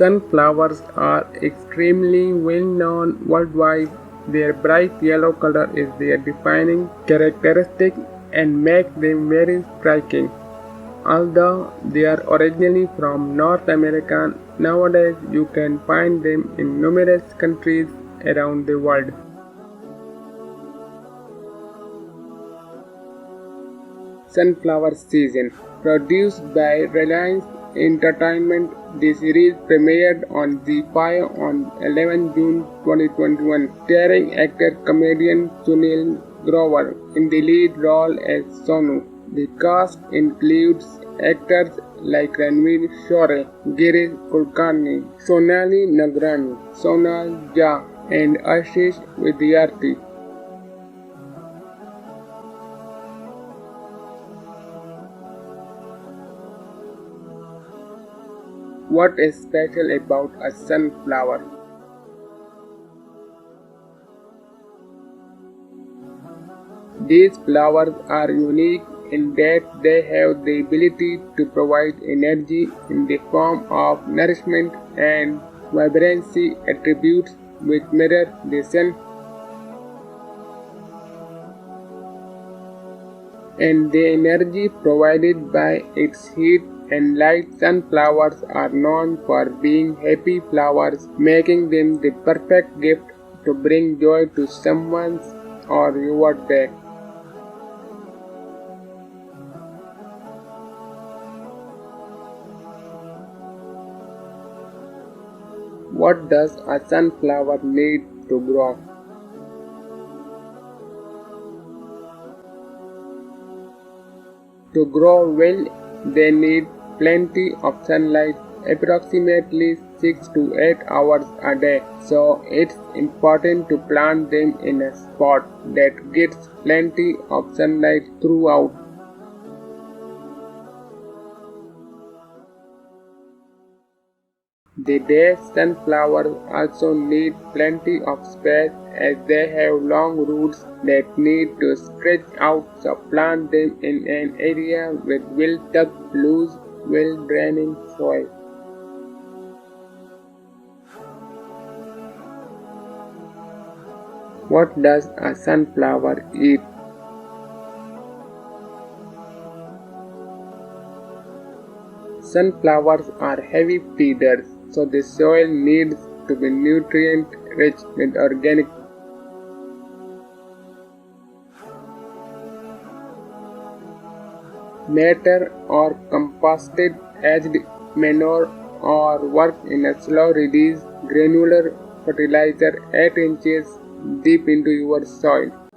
Sunflowers are extremely well known worldwide. Their bright yellow color is their defining characteristic and makes them very striking. Although they are originally from North America, nowadays you can find them in numerous countries around the world. Sunflower Season. Produced by Reliance Entertainment, the series premiered on ZEE5 on 11 June 2021, starring actor-comedian Sunil Grover in the lead role as Sonu. The cast includes actors like Ranveer Shore, Girish Kulkarni, Sonali Nagrani, Sonal Jha, and Ashish Vidyarthi. What is special about a sunflower? These flowers are unique in that they have the ability to provide energy in the form of nourishment and vibrancy attributes which mirror the sun, and the energy provided by its heat and light. Sunflowers are known for being happy flowers, making them the perfect gift to bring joy to someone's or your day. What does a sunflower need to grow? To grow well, they need plenty of sunlight, approximately 6 to 8 hours a day. So it's important to plant them in a spot that gets plenty of sunlight throughout. The day sunflowers also need plenty of space as they have long roots that need to stretch out, so plant them in an area with well-tucked, loose, well-draining soil. What does a sunflower eat? Sunflowers are heavy feeders, so the soil needs to be nutrient-rich with organic matter or composted aged manure, or work in a slow-release granular fertilizer 8 inches deep into your soil.